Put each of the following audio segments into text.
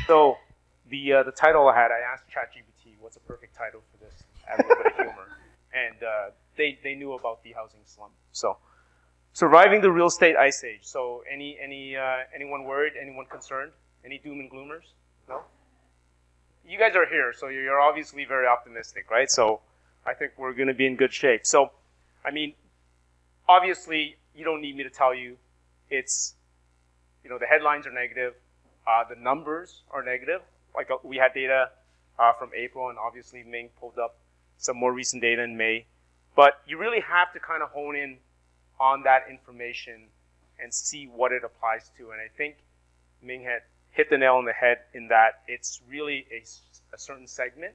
So the title I had, I asked ChatGPT, what's a perfect title for this? Add a little bit of humor, and they knew about the housing slump. So surviving the real estate ice age. So anyone worried? Anyone concerned? Any doom and gloomers? No. You guys are here, so you're obviously very optimistic, right? So I think we're going to be in good shape. So, I mean, obviously, you don't need me to tell you, it's, the headlines are negative, the numbers are negative. Like we had data from April, and obviously Ming pulled up some more recent data in May. But you really have to kind of hone in on that information and see what it applies to. And I think Ming had hit the nail on the head in that it's really a certain segment.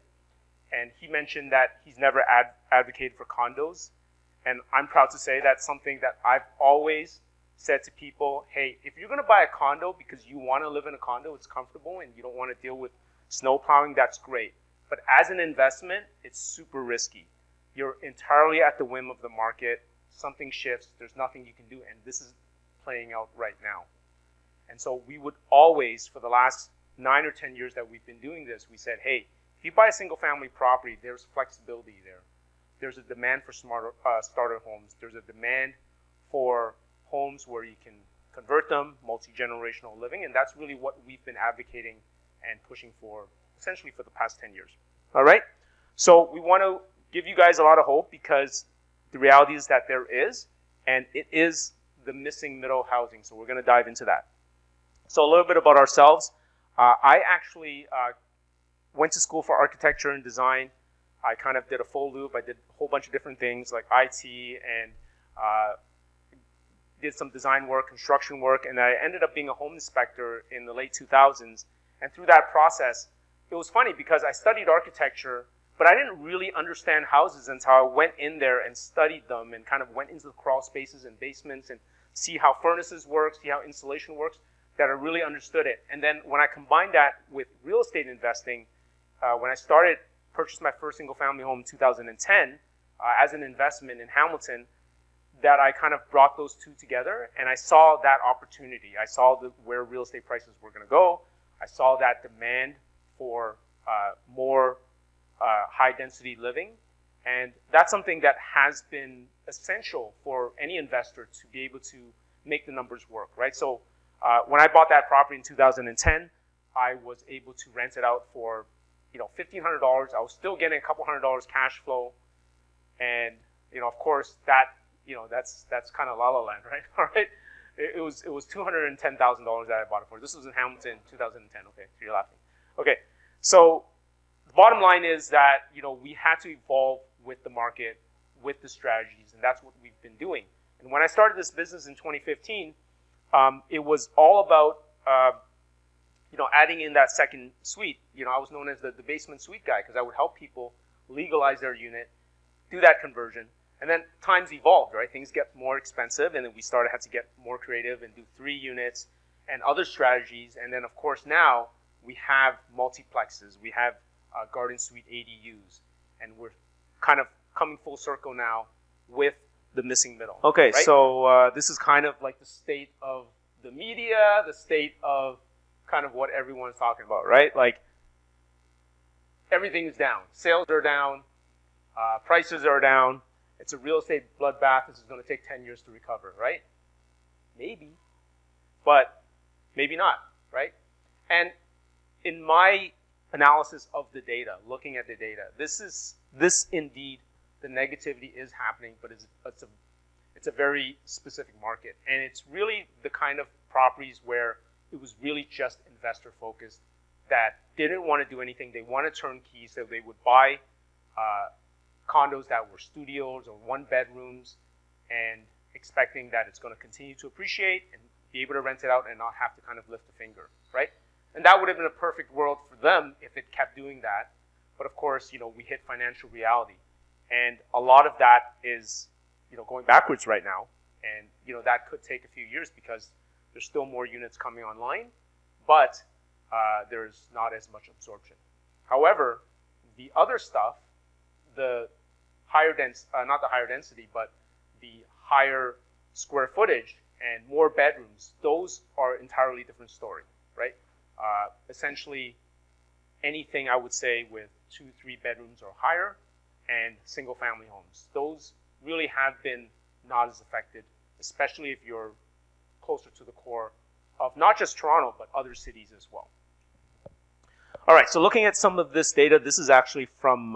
And he mentioned that he's never advocated for condos. And I'm proud to say that's something that I've always said to people, hey, if you're going to buy a condo because you want to live in a condo, it's comfortable, and you don't want to deal with snow plowing, that's great. But as an investment, it's super risky. You're entirely at the whim of the market. Something shifts. There's nothing you can do. And this is playing out right now. And so we would always, for the last 9 or 10 years that we've been doing this, we said, hey, if you buy a single-family property, there's flexibility there. There's a demand for starter homes. There's a demand for homes where you can convert them, multi-generational living, and that's really what we've been advocating and pushing for, essentially for the past 10 years. All right? So we want to give you guys a lot of hope because the reality is that there is, and it is the missing middle housing. So we're going to dive into that. So a little bit about ourselves. I actually went to school for architecture and design. I kind of did a full loop. I did a whole bunch of different things like IT and did some design work, construction work, and I ended up being a home inspector in the late 2000s. And through that process, it was funny because I studied architecture, but I didn't really understand houses until I went in there and studied them and kind of went into the crawl spaces and basements and see how furnaces work, see how insulation works, that I really understood it. And then when I combined that with real estate investing, when I purchased my first single-family home in 2010 as an investment in Hamilton, that I kind of brought those two together, and I saw that opportunity. I saw where real estate prices were going to go. I saw that demand for more high-density living, and that's something that has been essential for any investor to be able to make the numbers work, right? So when I bought that property in 2010, I was able to rent it out for $1,500. I was still getting a couple $100 cash flow, and of course that's kind of la la land, right? All right, it was $210,000 that I bought it for. This was in Hamilton, 2010. Okay, so you're laughing. Okay, so the bottom line is that we had to evolve with the market, with the strategies, and that's what we've been doing. And when I started this business in 2015, it was all about adding in that second suite. I was known as the basement suite guy because I would help people legalize their unit, do that conversion. And then times evolved, right? Things get more expensive, and then we had to get more creative and do 3 units and other strategies. And then, of course, now we have multiplexes. We have garden suite ADUs, and we're kind of coming full circle now with the missing middle. Okay, right? So this is kind of like the state of the media, the state of kind of what everyone's talking about, right? Like everything is down. Sales are down. Prices are down. It's a real estate bloodbath. This is going to take 10 years to recover, right? Maybe, but maybe not, right? And in my analysis of the data, looking at the data, this indeed, the negativity is happening, but it's a very specific market. And it's really the kind of properties where it was really just investor focused that didn't want to do anything. They wanted turnkey, so they would buy condos that were studios or 1-bedrooms and expecting that it's going to continue to appreciate and be able to rent it out and not have to kind of lift a finger, right? And that would have been a perfect world for them if it kept doing that. But of course, we hit financial reality. And a lot of that is, going backwards right now. And, that could take a few years because there's still more units coming online, but there's not as much absorption. However, the other stuff, the higher not the higher density, but the higher square footage and more bedrooms, those are entirely different story, right? Essentially, anything I would say with 2-3 bedrooms or higher, and single-family homes. Those really have been not as affected, especially if you're closer to the core of not just Toronto, but other cities as well. All right, so looking at some of this data, this is actually from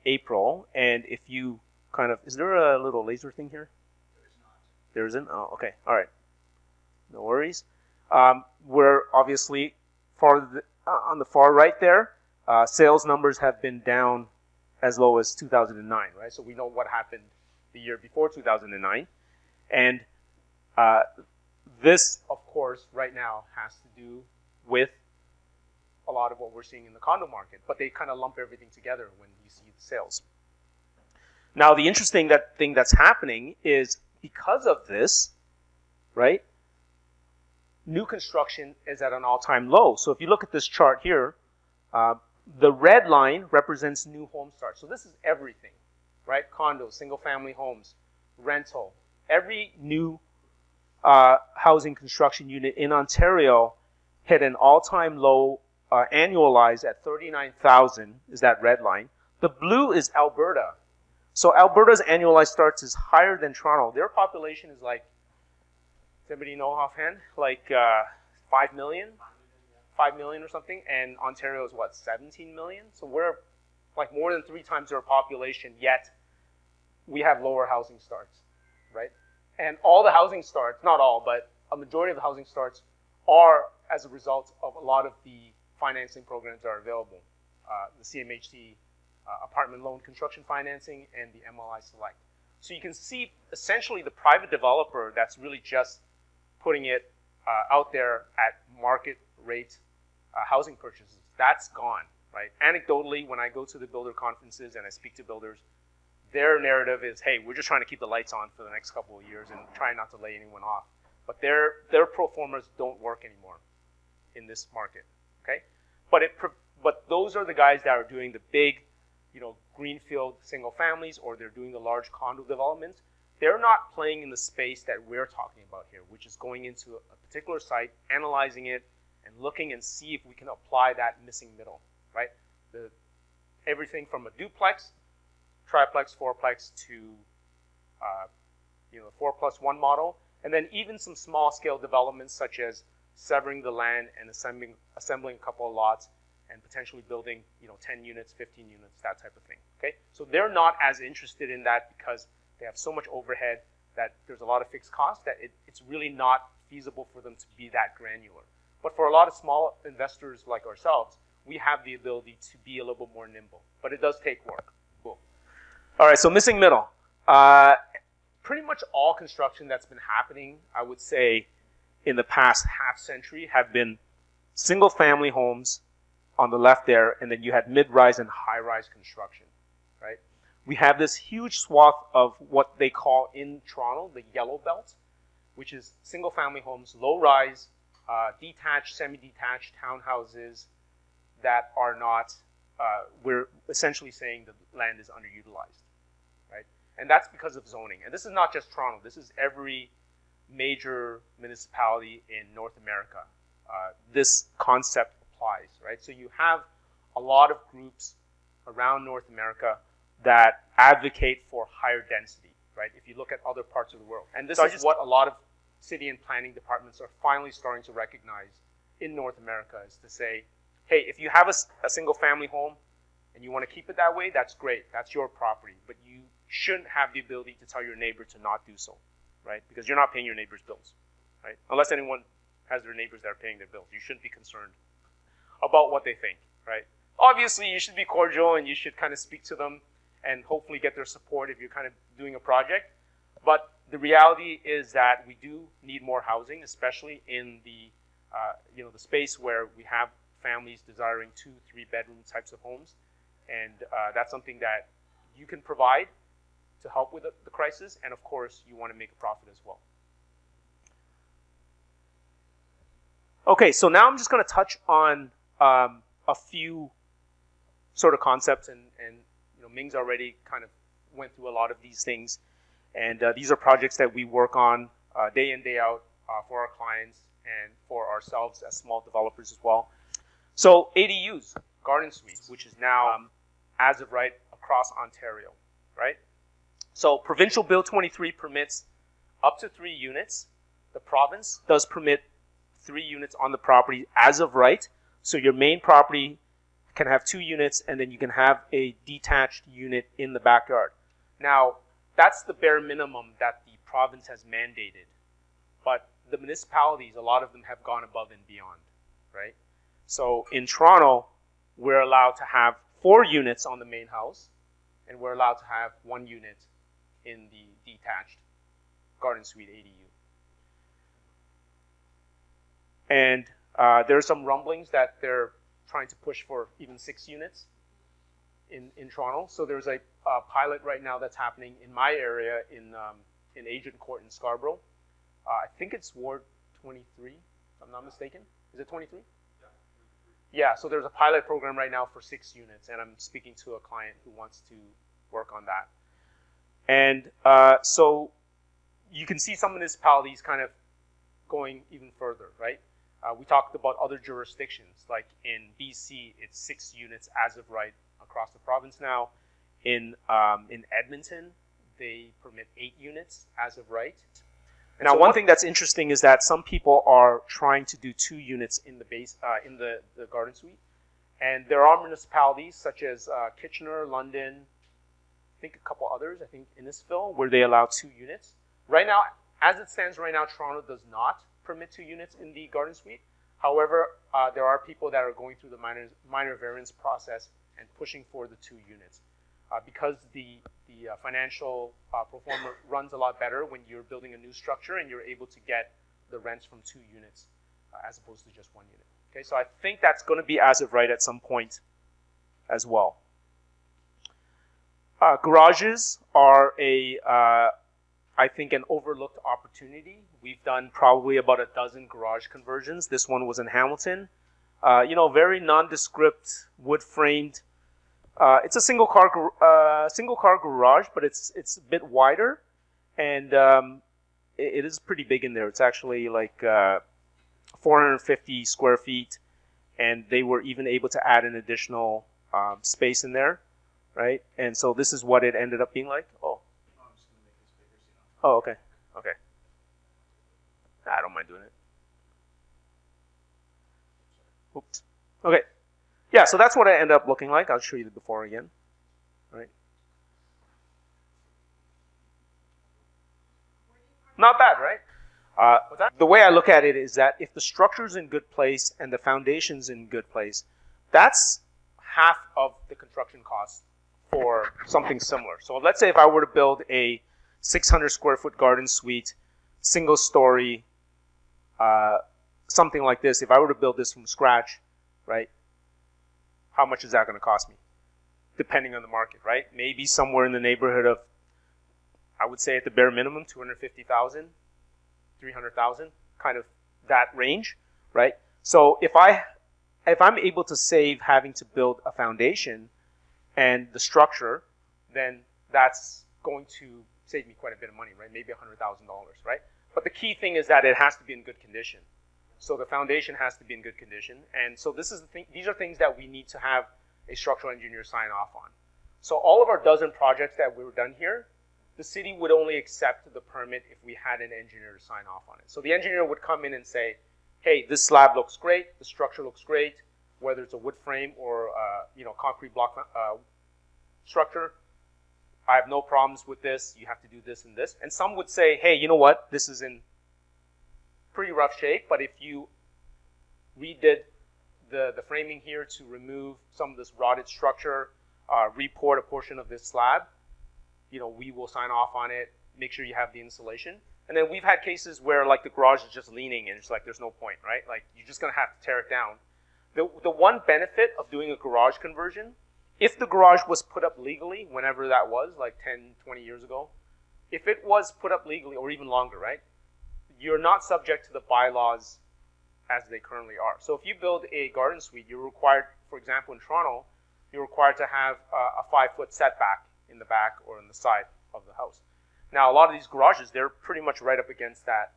April, and if you kind of, is there a little laser thing here? There is not. There isn't? Oh, okay, all right. No worries. We're obviously on the far right there, sales numbers have been down as low as 2009, right? So we know what happened the year before 2009. And this, of course, right now has to do with a lot of what we're seeing in the condo market, but they kind of lump everything together when you see the sales. Now, the interesting thing that's happening is because of this, right, new construction is at an all-time low. So if you look at this chart here, the red line represents new home starts. So this is everything, right? Condos, single-family homes, rental. Every new housing construction unit in Ontario hit an all-time low, annualized at 39,000 is that red line. The blue is Alberta. So Alberta's annualized starts is higher than Toronto. Their population is like, does anybody know offhand? Like 5 million? 5 million or something, and Ontario is what, 17 million? So we're like more than 3 times our population, yet we have lower housing starts, right? And all the housing starts, not all, but a majority of the housing starts are as a result of a lot of the financing programs that are available. The CMHC apartment loan construction financing and the MLI Select. So you can see essentially the private developer that's really just putting it out there at market rate housing purchases, that's gone, right? Anecdotally, when I go to the builder conferences and I speak to builders, their narrative is, hey, we're just trying to keep the lights on for the next couple of years and try not to lay anyone off. But their pro formas don't work anymore in this market, okay? But those are the guys that are doing the big, greenfield single families, or they're doing the large condo developments. They're not playing in the space that we're talking about here, which is going into a particular site, analyzing it, and looking and see if we can apply that missing middle, right? Everything from a duplex, triplex, fourplex to the 4+1 model, and then even some small scale developments such as severing the land and assembling a couple of lots and potentially building 10 units, 15 units, that type of thing. Okay, so they're not as interested in that because they have so much overhead that there's a lot of fixed costs that it's really not feasible for them to be that granular. But for a lot of small investors like ourselves, we have the ability to be a little bit more nimble. But it does take work. Cool. All right, so missing middle. Pretty much all construction that's been happening, I would say, in the past half century have been single-family homes on the left there, and then you had mid-rise and high-rise construction, right? We have this huge swath of what they call in Toronto the yellow belt, which is single-family homes, low-rise, detached, semi-detached townhouses that are not, we're essentially saying the land is underutilized, right? And that's because of zoning. And this is not just Toronto. This is every major municipality in North America. This concept applies, right? So you have a lot of groups around North America that advocate for higher density, right? If you look at other parts of the world. And this is what a lot of city and planning departments are finally starting to recognize in North America, is to say, hey, if you have a single family home and you want to keep it that way, that's great. That's your property. But you shouldn't have the ability to tell your neighbor to not do so, right? Because you're not paying your neighbor's bills, right? Unless anyone has their neighbors that are paying their bills. You shouldn't be concerned about what they think, right? Obviously, you should be cordial and you should kind of speak to them and hopefully get their support if you're kind of doing a project. But the reality is that we do need more housing, especially in the the space where we have families desiring 2-3 bedroom types of homes, and that's something that you can provide to help with the crisis, and of course you want to make a profit as well. Okay, so now I'm just going to touch on a few sort of concepts, and Ming's already kind of went through a lot of these things, and these are projects that we work on day in, day out for our clients and for ourselves as small developers as well. So ADUs, garden suites, which is now as of right across Ontario, right? So Provincial Bill 23 permits up to 3 units. The province does permit 3 units on the property as of right. So your main property can have 2 units, and then you can have a detached unit in the backyard. Now, that's the bare minimum that the province has mandated. But the municipalities, a lot of them have gone above and beyond, right? So in Toronto, we're allowed to have 4 units on the main house, and we're allowed to have 1 unit in the detached garden suite ADU. And there are some rumblings that they're trying to push for even 6 units in Toronto. So there's a pilot right now that's happening in my area in Agent Court in Scarborough. I think it's Ward 23, if I'm not mistaken. Is it 23? Yeah, so there's a pilot program right now for 6 units, and I'm speaking to a client who wants to work on that. And so you can see some municipalities kind of going even further, right? We talked about other jurisdictions, like in BC, it's 6 units as of right across the province now. In Edmonton, they permit 8 units as of right. And now, one thing that's interesting is that some people are trying to do 2 units in the base in the garden suite, and there are municipalities such as Kitchener, London, I think a couple others, I think Innisfil, where they allow 2 units. Right now, as it stands right now, Toronto does not permit 2 units in the garden suite. However, there are people that are going through the minor variance process and pushing for the 2 units. Because the financial pro forma runs a lot better when you're building a new structure and you're able to get the rents from 2 units as opposed to just 1 unit. Okay, so I think that's going to be as of right at some point as well. Garages are I think, an overlooked opportunity. We've done probably about a dozen garage conversions. This one was in Hamilton. Very nondescript, wood-framed. It's a single car garage, but it's a bit wider, and it is pretty big in there. It's actually like 450 square feet, and they were even able to add an additional space in there, right? And so this is what it ended up being like. Oh, I'm just gonna make this bigger, so you know. Oh, okay, okay. I don't mind doing it. Oops. Okay. Yeah, so that's what it ended up looking like. I'll show you the before again. Right. Not bad, right? The way I look at it is that if the structure's in good place and the foundation's in good place, that's half of the construction cost for something similar. So let's say if I were to build a 600 square foot garden suite, single story, something like this, if I were to build this from scratch, right? How much is that going to cost me? Depending on the market, right? Maybe somewhere in the neighborhood of, I would say at the bare minimum, 250,000, 300,000, kind of that range, right? So if I'm able to save having to build a foundation and the structure, then that's going to save me quite a bit of money, right? Maybe $100,000, right? But the key thing is that it has to be in good condition. So the foundation has to be in good condition. And so this is the thing, these are things that we need to have a structural engineer sign off on. So all of our dozen projects that we were done here, the city would only accept the permit if we had an engineer to sign off on it. So the engineer would come in and say, hey, this slab looks great, the structure looks great, whether it's a wood frame or concrete block structure. I have no problems with this. You have to do this and this. And some would say, hey, you know what? This is in pretty rough shape, but if you redid the framing here to remove some of this rotted structure, report a portion of this slab, we will sign off on it, make sure you have the insulation. And then we've had cases where like the garage is just leaning and it's like there's no point, right? Like you're just gonna have to tear it down. The one benefit of doing a garage conversion, if the garage was put up legally, whenever that was, like 10, 20 years ago, if it was put up legally or even longer, right? You're not subject to the bylaws as they currently are. So if you build a garden suite, you're required, for example, in Toronto, you're required to have a 5-foot setback in the back or in the side of the house. Now, a lot of these garages, they're pretty much right up against that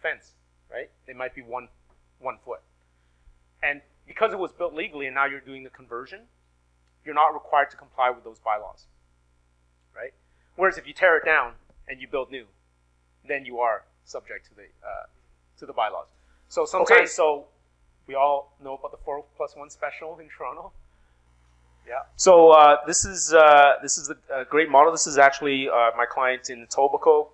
fence, right? They might be one foot. And because because it was built legally and now you're doing the conversion, you're not required to comply with those bylaws, right? Whereas if you tear it down and you build new, then you are subject to the bylaws. So sometimes, so we all know about the 4+1 special in Toronto. Yeah. So this is a great model. This is actually my client in Etobicoke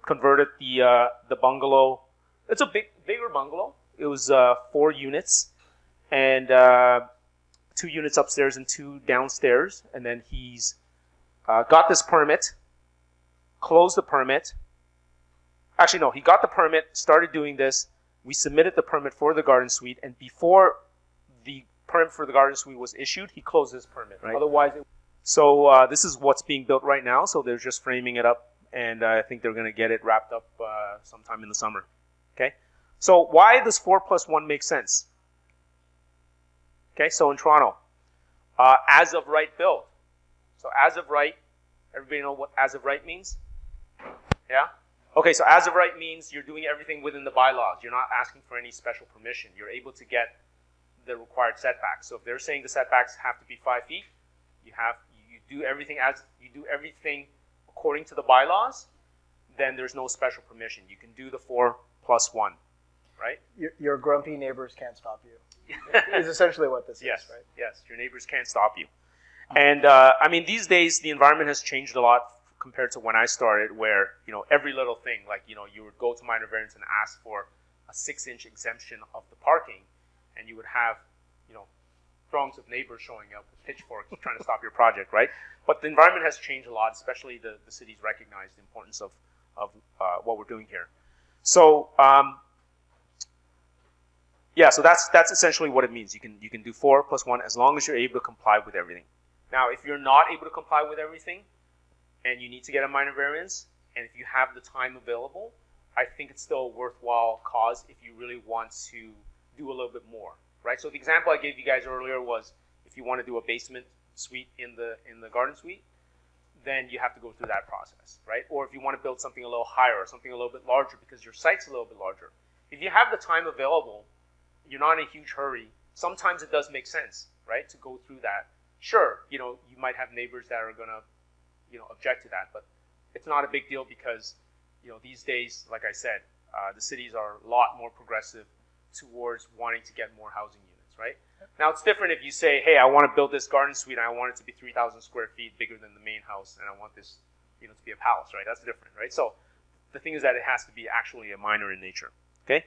converted the bungalow. It's a bigger bungalow. It was 4 units and 2 units upstairs and 2 downstairs. And then he's got this permit, closed the permit. Actually, no, he got the permit, started doing this. We submitted the permit for the garden suite, and before the permit for the garden suite was issued, he closed his permit. Right. Otherwise, so this is what's being built right now. So they're just framing it up, and I think they're going to get it wrapped up sometime in the summer. Okay. So why does 4+1 make sense? Okay. So in Toronto, as of right build. So as of right, everybody know what as of right means? Yeah. Okay, so as of right means you're doing everything within the bylaws. You're not asking for any special permission. You're able to get the required setbacks. So if they're saying the setbacks have to be 5 feet, you do everything according to the bylaws, then there's no special permission. You can do the 4+1, right? Your grumpy neighbors can't stop you. Is essentially what this is, right? Yes, your neighbors can't stop you. And I mean, these days the environment has changed a lot compared to when I started, where every little thing, like you would go to minor variance and ask for a 6-inch exemption of the parking, and you would have throngs of neighbors showing up with pitchforks trying to stop your project, right? But the environment has changed a lot, especially the cities recognize the importance of what we're doing here. So yeah, so that's essentially what it means. You can do 4+1 as long as you're able to comply with everything. Now, if you're not able to comply with everything, and you need to get a minor variance, and if you have the time available, I think it's still a worthwhile cause if you really want to do a little bit more, right? So the example I gave you guys earlier was if you want to do a basement suite in the garden suite, then you have to go through that process, right? Or if you want to build something a little higher or something a little bit larger because your site's a little bit larger. If you have the time available, you're not in a huge hurry, sometimes it does make sense, right, to go through that. Sure, you might have neighbors that are going to object to that, but it's not a big deal because, these days, like I said, the cities are a lot more progressive towards wanting to get more housing units, right? Now, it's different if you say, hey, I want to build this garden suite and I want it to be 3,000 square feet bigger than the main house and I want this, to be a palace, right? That's different, right? So the thing is that it has to be actually a minor in nature, okay?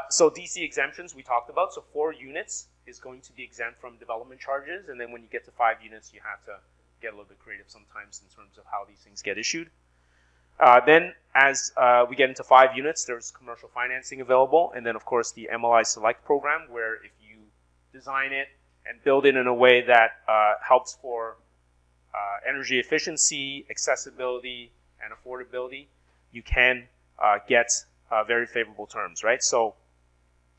So DC exemptions we talked about. So 4 units is going to be exempt from development charges, and then when you get to 5 units, you have to get a little bit creative sometimes in terms of how these things get issued. Then as we get into 5 units, there's commercial financing available, and then of course the MLI Select program, where if you design it and build it in a way that helps for energy efficiency, accessibility, and affordability, you can get very favorable terms, right? So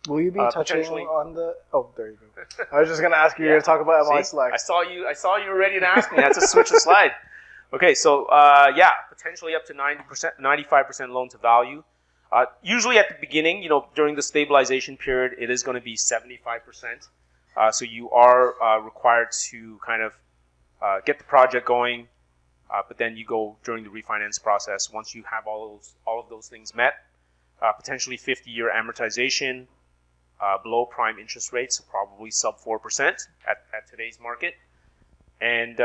will you be touching on the... Oh, there you go. I was just going to ask you, you're going to talk about MLI Select. I saw you were ready to ask me. I had to switch the slide. Okay, so yeah, potentially up to 90%, 95% loan to value. Usually at the beginning, during the stabilization period, it is going to be 75%. So you are required to kind of get the project going, but then you go during the refinance process. Once you have all of those things met, potentially 50-year amortization, below prime interest rates, so probably sub 4% at today's market, and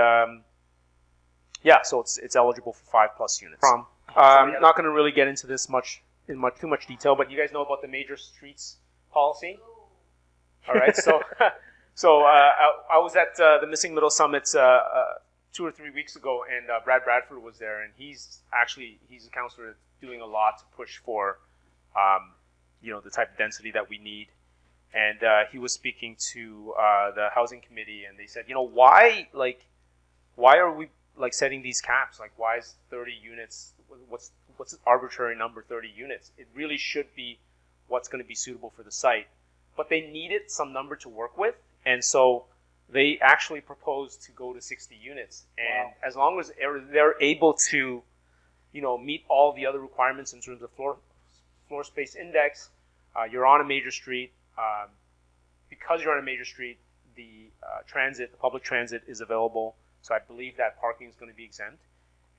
yeah, so it's eligible for 5+ units. I'm not going to really get into this too much detail, but you guys know about the major streets policy. All right, so I was at the Missing Middle Summit 2 or 3 weeks ago, and Brad Bradford was there, and he's a counselor doing a lot to push for the type of density that we need. And he was speaking to the housing committee, and they said, why are we setting these caps? Like, why is 30 units? What's an arbitrary number, 30 units? It really should be what's going to be suitable for the site. But they needed some number to work with, and so they actually proposed to go to 60 units. And as long as they're able to, meet all the other requirements in terms of floor space index, you're on a major street, because you're on a major street, the public transit is available. So I believe that parking is going to be exempt.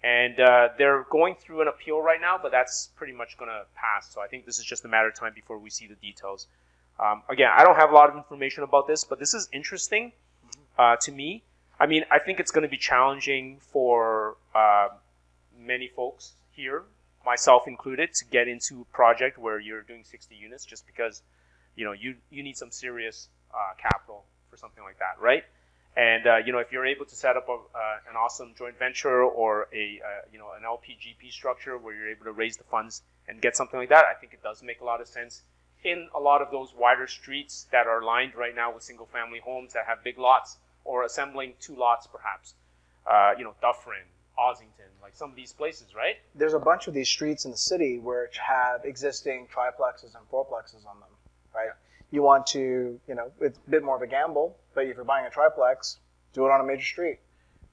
And they're going through an appeal right now, but that's pretty much going to pass. So I think this is just a matter of time before we see the details. Again, I don't have a lot of information about this, but this is interesting to me. I mean, I think it's going to be challenging for many folks here, myself included, to get into a project where you're doing 60 units, just because you need some serious capital for something like that, right? And if you're able to set up an awesome joint venture or an LPGP structure where you're able to raise the funds and get something like that, I think it does make a lot of sense in a lot of those wider streets that are lined right now with single-family homes that have big lots, or assembling 2 lots perhaps. Dufferin, Ossington, like some of these places, right? There's a bunch of these streets in the city which have existing triplexes and fourplexes on them, right? Yeah. You want to, it's a bit more of a gamble, but if you're buying a triplex, do it on a major street,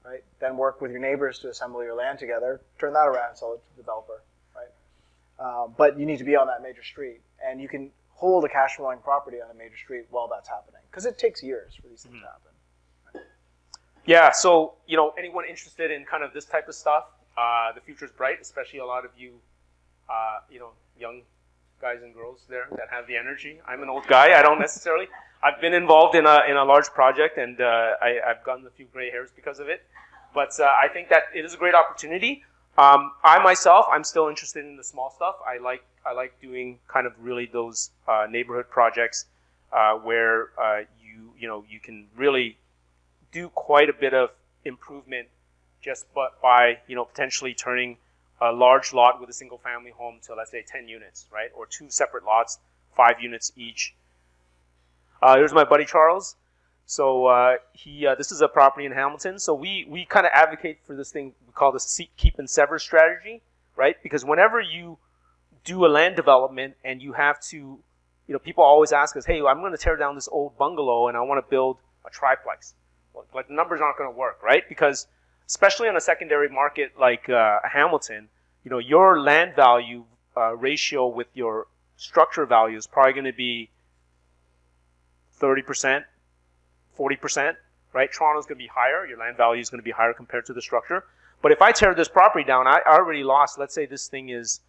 right? Then work with your neighbors to assemble your land together, turn that around and sell it to the developer, right? But you need to be on that major street, and you can hold a cash flowing property on a major street while that's happening, because it takes years for these things to happen. Right? Yeah, so, anyone interested in kind of this type of stuff, the future's bright, especially a lot of you, young guys and girls there that have the energy. I'm an old guy. I don't necessarily. I've been involved in a large project, and I've gotten a few gray hairs because of it. But I think that it is a great opportunity. I myself, I'm still interested in the small stuff. I like doing kind of really those neighborhood projects where you can really do quite a bit of improvement just by potentially turning a large lot with a single family home to, let's say, 10 units, right? Or 2 separate lots, 5 units each. Here's my buddy Charles. So this is a property in Hamilton. So we kind of advocate for this thing we call the keep and sever strategy, right? Because whenever you do a land development and you have to, people always ask us, hey, I'm going to tear down this old bungalow and I want to build a triplex. Well, like, the numbers aren't going to work, right? Because especially on a secondary market like Hamilton, your land value ratio with your structure value is probably going to be 30%, 40%, right? Toronto's going to be higher. Your land value is going to be higher compared to the structure. But if I tear this property down, I already lost, let's say this thing is,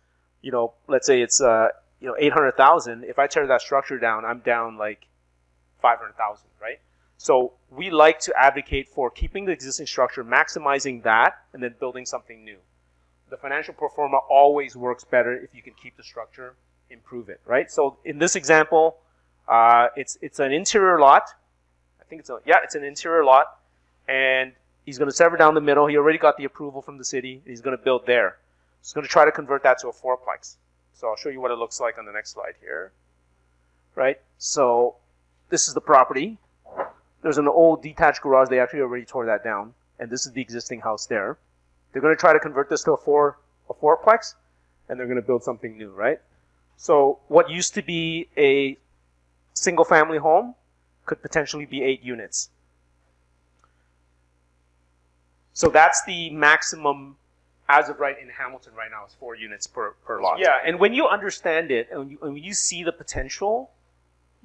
let's say it's, 800,000. If I tear that structure down, I'm down like 500,000, right? So we like to advocate for keeping the existing structure, maximizing that, and then building something new. The financial pro forma always works better if you can keep the structure, improve it, right? So in this example, it's an interior lot. I think it's an interior lot, and he's going to sever down the middle. He already got the approval from the city. He's going to build there. He's going to try to convert that to a fourplex. So I'll show you what it looks like on the next slide here, right? So this is the property. There's an old detached garage. They actually already tore that down, and this is the existing house there. They're going to try to convert this to a fourplex, and they're going to build something new, right? So what used to be a single-family home could potentially be 8 units. So that's the maximum, as of right in Hamilton right now, is 4 units per lot. Yeah, and when you understand it, and when you see the potential,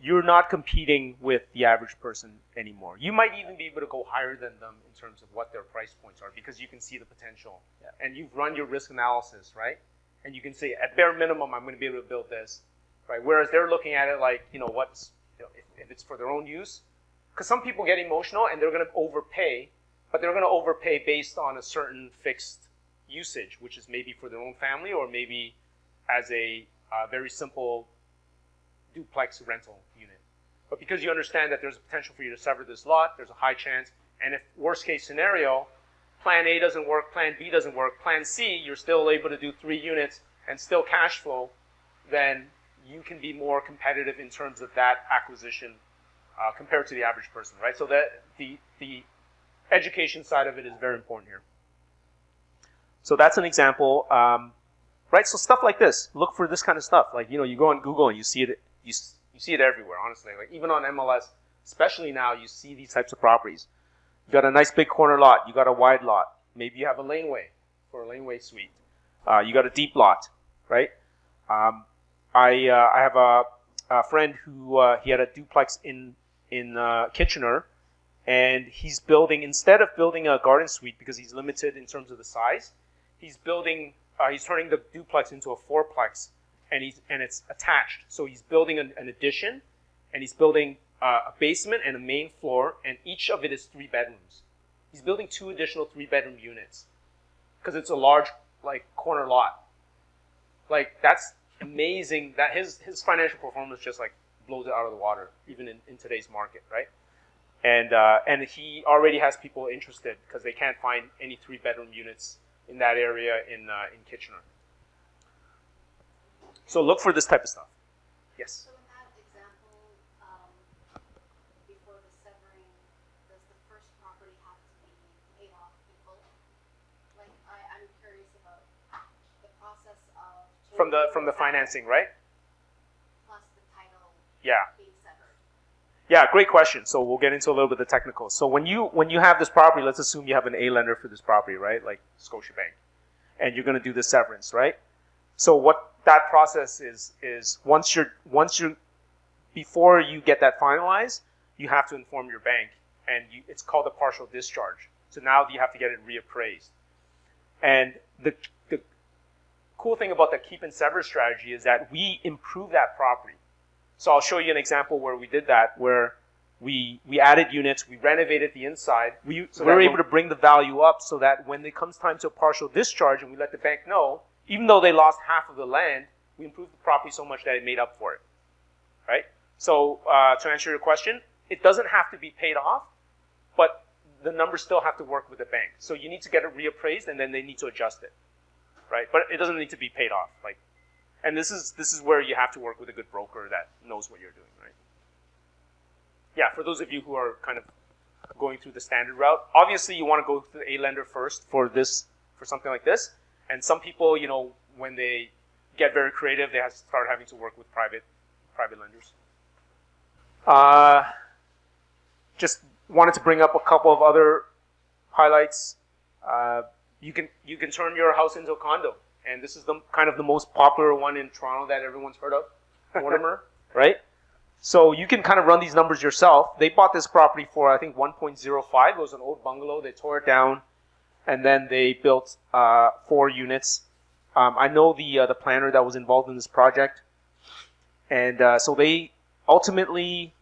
you're not competing with the average person anymore. You might even be able to go higher than them in terms of what their price points are, because you can see the potential. Yeah. And you've run your risk analysis, right? And you can say, at bare minimum, I'm going to be able to build this, right? Whereas they're looking at it like, if it's for their own use. Because some people get emotional and they're going to overpay, but they're going to overpay based on a certain fixed usage, which is maybe for their own family or maybe as a very simple duplex rental unit. But because you understand that there's a potential for you to sever this lot, there's a high chance, and if worst case scenario, plan A doesn't work, plan B doesn't work, plan C, you're still able to do 3 units and still cash flow, then you can be more competitive in terms of that acquisition compared to the average person, right? So that the education side of it is very important here. So that's an example, right? So stuff like this, look for this kind of stuff. Like, you go on Google and you see it. You see it everywhere, honestly. Like, even on MLS, especially now, you see these types of properties. You got a nice big corner lot. You got a wide lot. Maybe you have a laneway for a laneway suite. You got a deep lot, right? I have a friend who he had a duplex in Kitchener, and he's building, instead of building a garden suite because he's limited in terms of the size, he's building he's turning the duplex into a fourplex, and it's attached. So he's building an addition, and he's building a basement and a main floor, and each of it is 3 bedrooms. He's building 2 additional 3-bedroom units because it's a large corner lot. That's amazing. That his financial performance just blows it out of the water, even in today's market, right? And he already has people interested because they can't find any 3-bedroom units in that area in Kitchener. So look for this type of stuff. Yes. So in that example, before the severing, does the first property have to be paid off in full? I'm curious about the process of from the financing, right? Plus the title. Yeah. Being severed. Yeah, great question. So we'll get into a little bit of the technicals. So when you have this property, let's assume you have an A lender for this property, right? Like Scotiabank, and you're going to do the severance, right? So what that process is once you're before you get that finalized, you have to inform your bank, and it's called a partial discharge. So now you have to get it reappraised. And the cool thing about the keep and sever strategy is that we improve that property. So I'll show you an example where we did that, where we added units, we renovated the inside. We were able to bring the value up so that when it comes time to a partial discharge and we let the bank know, even though they lost half of the land, we improved the property so much that it made up for it, right? So to answer your question, it doesn't have to be paid off, but the numbers still have to work with the bank. So you need to get it reappraised, and then they need to adjust it, right? But it doesn't need to be paid off. And this is where you have to work with a good broker that knows what you're doing, right? Yeah, for those of you who are kind of going through the standard route, obviously you want to go to the A lender first for something like this. And some people, when they get very creative, they have to start having to work with private lenders. Just wanted to bring up a couple of other highlights. You can turn your house into a condo, and this is kind of the most popular one in Toronto that everyone's heard of, Mortimer, right? So you can kind of run these numbers yourself. They bought this property for, I think, 1.05. It was an old bungalow. They tore it down, and then they built 4 units. I know the planner that was involved in this project, and so they ultimately,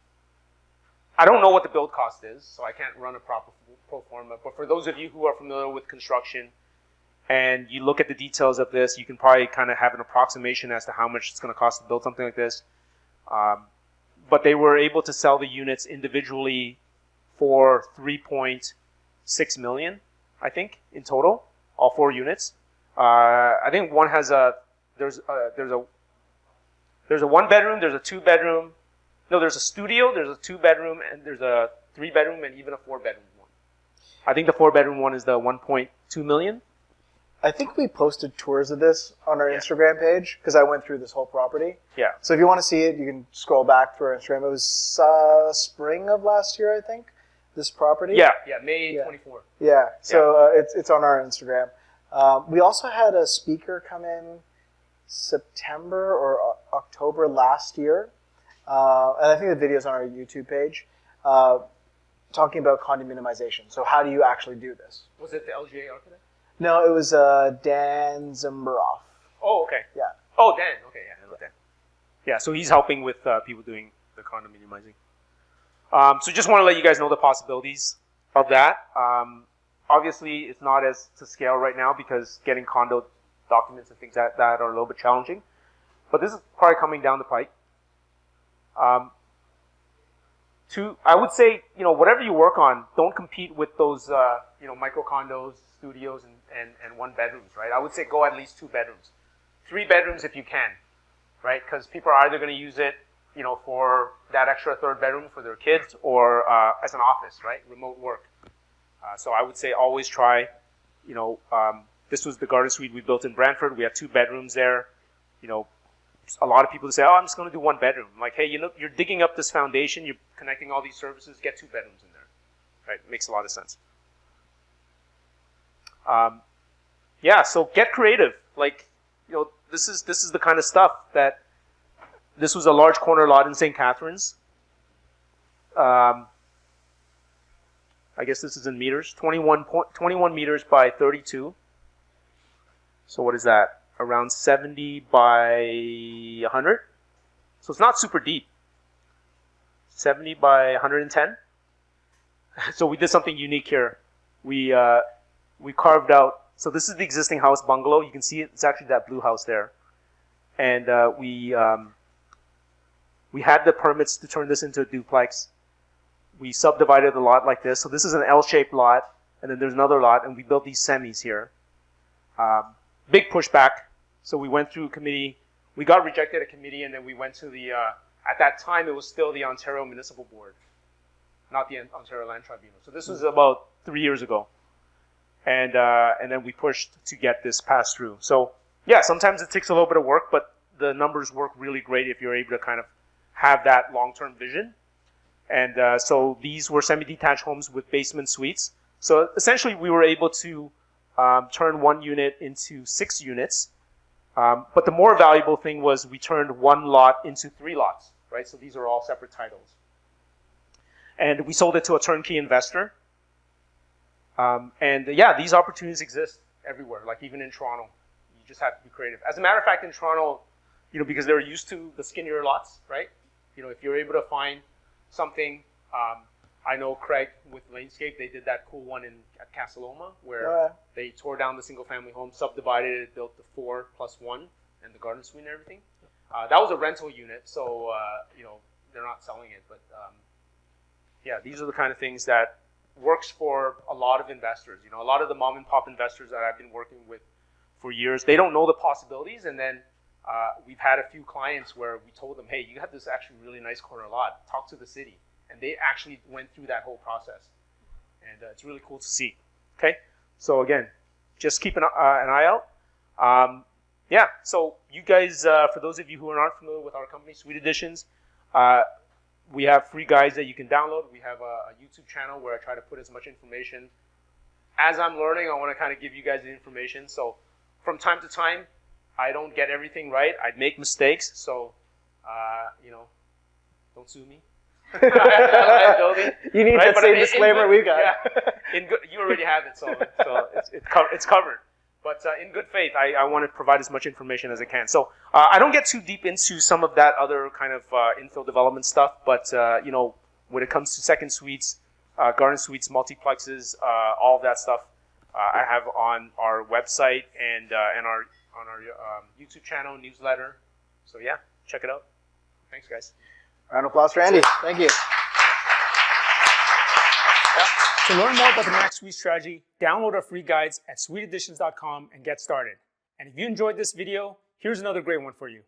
I don't know what the build cost is, so I can't run a proper pro forma. But for those of you who are familiar with construction, and you look at the details of this, you can probably kind of have an approximation as to how much it's going to cost to build something like this. But they were able to sell the units individually for $3.6 million, I think, in total, all 4 units. I think one has there's a 1-bedroom, there's a 2-bedroom, no, there's a studio, there's a 2-bedroom, and there's a 3-bedroom, and even a 4-bedroom one. I think the 4-bedroom one is the 1.2 million. I think we posted tours of this on our Instagram page because I went through this whole property. Yeah. So if you want to see it, you can scroll back through our Instagram. It was spring of last year, I think, this property. Yeah, May 24. Yeah, so it's on our Instagram. We also had a speaker come in September or October last year, and I think the video's on our YouTube page, talking about condo minimization. So how do you actually do this? Was it the LGA architect? No, it was Dan Zimberoff. Oh, okay. Yeah. Oh, Dan. Okay, yeah, I know Dan. Yeah, so he's helping with people doing the condo minimizing. So just want to let you guys know the possibilities of that. Obviously, it's not as to scale right now because getting condo documents and things like that are a little bit challenging. But this is probably coming down the pike. I would say, whatever you work on, don't compete with those, micro condos, studios, and 1-bedrooms, right? I would say go at least 2 bedrooms. 3 bedrooms if you can, right? Because people are either going to use it, for that extra 3rd bedroom for their kids or as an office, right? Remote work. So I would say always try, this was the garden suite we built in Brantford. We have 2 bedrooms there. A lot of people say, oh, I'm just going to do 1 bedroom. I'm like, hey, you're digging up this foundation. You're connecting all these services. Get 2 bedrooms in there, right? It makes a lot of sense. So get creative. This is the kind of stuff that, this was a large corner lot in St. Catharines. I guess this is in meters, 21 meters by 32. So what is that? Around 70 by 100. So it's not super deep. 70 by 110. So we did something unique here. We carved out. So this is the existing house bungalow. You can see it's actually that blue house there. And we had the permits to turn this into a duplex. We subdivided the lot like this. So this is an L-shaped lot, and then there's another lot, and we built these semis here. Big pushback. So we went through committee. We got rejected at committee, and then we went to the, at that time, it was still the Ontario Municipal Board, not the Ontario Land Tribunal. So this was about 3 years ago. And then we pushed to get this passed through. So yeah, sometimes it takes a little bit of work, but the numbers work really great if you're able to kind of have that long-term vision. And so these were semi-detached homes with basement suites. So essentially we were able to turn one unit into 6 units. But the more valuable thing was we turned one lot into 3 lots, right? So these are all separate titles. And we sold it to a turnkey investor. And yeah, these opportunities exist everywhere, like even in Toronto. You just have to be creative. As a matter of fact, in Toronto, you know, because they're used to the skinnier lots, right? You know, if you're able to find something, I know Craig with Lanescape, they did that cool one at Casa Loma where they tore down the single-family home, subdivided it, built the 4+1 and the garden suite and everything. That was a rental unit, so you know, they're not selling it. But yeah, these are the kind of things that works for a lot of investors. You know, a lot of the mom and pop investors that I've been working with for years, they don't know the possibilities, and then we've had a few clients where we told them, hey, you have this actually really nice corner lot, talk to the city. And they actually went through that whole process. And it's really cool to see. Okay? So again, just keep an eye out. Yeah, so you guys, for those of you who are not familiar with our company, Suite Additions, we have free guides that you can download. We have a YouTube channel where I try to put as much information. As I'm learning, I want to kind of give you guys the information. So from time to time, I don't get everything right. I make mistakes. So, you know, don't sue me. You need right? that same disclaimer we got. Yeah, you already have it, so it's covered. But in good faith, I want to provide as much information as I can. So I don't get too deep into some of that other kind of infill development stuff. But you know, when it comes to second suites, garden suites, multiplexes, all of that stuff, I have on our website and on our YouTube channel, newsletter. So yeah, check it out. Thanks, guys. Round of applause for Andy. Thank you. To learn more about the Max Suite strategy, download our free guides at suiteadditions.com and get started. And if you enjoyed this video, here's another great one for you.